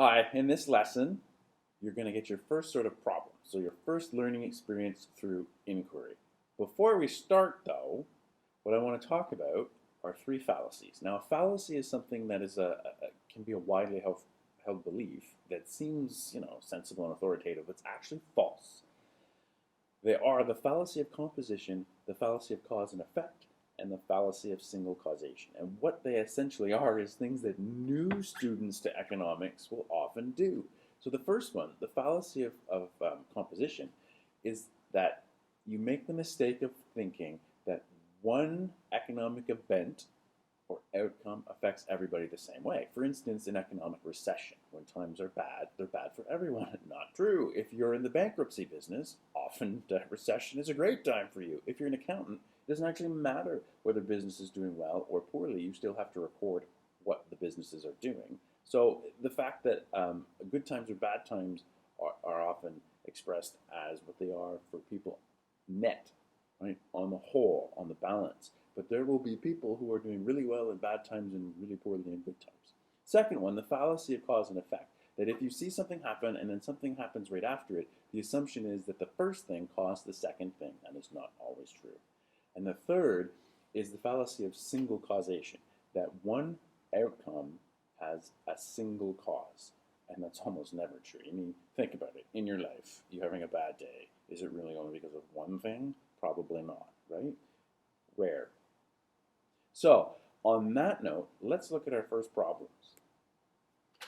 Hi, in this lesson, you're going to get your first sort of problem. So your first learning experience through inquiry. Before we start though, what I want to talk about are three fallacies. Now a fallacy is something that is can be a widely held belief that seems, sensible and authoritative, but it's actually false. They are the fallacy of composition, the fallacy of cause and effect, and the fallacy of single causation. And what they essentially are is things that new students to economics will often do. So the first one, the fallacy of composition, is that you make the mistake of thinking that one economic event or outcome affects everybody the same way. For instance, in economic recession, when times are bad, they're bad for everyone. Not true. If you're in the bankruptcy business, often the recession is a great time for you. If you're an accountant, it doesn't actually matter whether business is doing well or poorly. You still have to record what the businesses are doing. So the fact that good times or bad times are often expressed as what they are for people net, right, on the whole, on the balance. But there will be people who are doing really well in bad times and really poorly in good times. Second one, the fallacy of cause and effect. That if you see something happen and then something happens right after it, the assumption is that the first thing caused the second thing. That is not always true. And the third is the fallacy of single causation. That one outcome has a single cause. And that's almost never true. I mean, think about it. In your life, you're having a bad day. Is it really only because of one thing? Probably not, right? Rare. So, on that note, let's look at our first problems.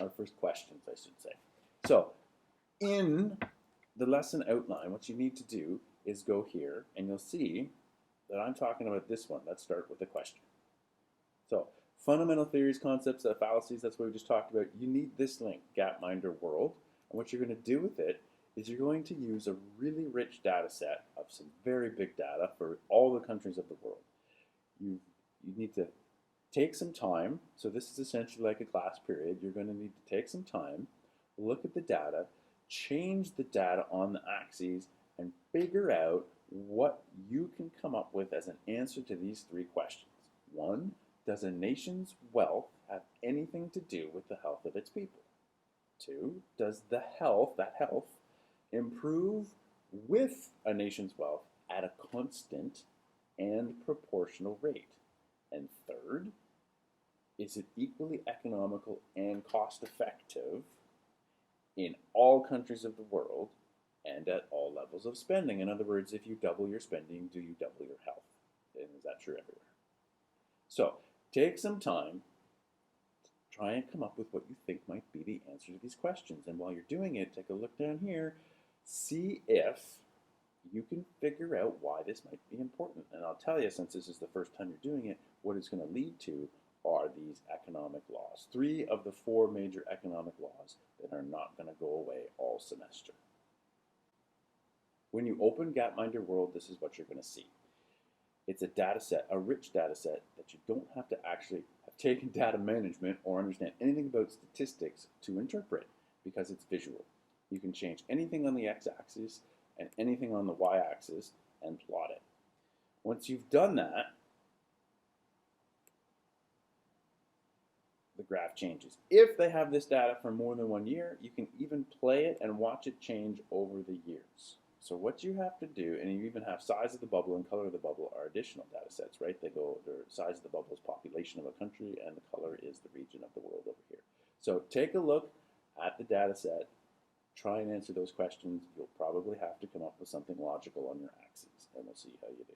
Our first questions, I should say. So, in the lesson outline, what you need to do is go here, and you'll see that I'm talking about this one. Let's start with the question. So, fundamental theories, concepts, fallacies, that's what we just talked about. You need this link, Gapminder World. And what you're going to do with it is you're going to use a really rich data set of some very big data for all the countries of the world. You need to take some time. So this is essentially like a class period. You're going to need to take some time, look at the data, change the data on the axes, and figure out what you can come up with as an answer to these three questions. One, does a nation's wealth have anything to do with the health of its people? Two, does that health improve with a nation's wealth at a constant and proportional rate? And third, is it equally economical and cost effective in all countries of the world and at all levels of spending? In other words, if you double your spending, do you double your health? And is that true everywhere? So take some time to try and come up with what you think might be the answer to these questions. And while you're doing it, take a look down here, see if you can figure out why this might be important. And I'll tell you, since this is the first time you're doing it, what it's going to lead to are these economic laws. 3 of the 4 major economic laws that are not going to go away all semester. When you open Gapminder World, this is what you're going to see. It's a data set, a rich data set that you don't have to actually have taken data management or understand anything about statistics to interpret, because it's visual. You can change anything on the x-axis and anything on the y-axis and plot it. Once you've done that, the graph changes. If they have this data for more than 1 year, you can even play it and watch it change over the years. So what you have to do, and you even have size of the bubble and color of the bubble are additional data sets, right? The size of the bubble is population of a country, and the color is the region of the world over here. So take a look at the data set, try and answer those questions. You'll probably have to come up with something logical on your axes, and we'll see how you do.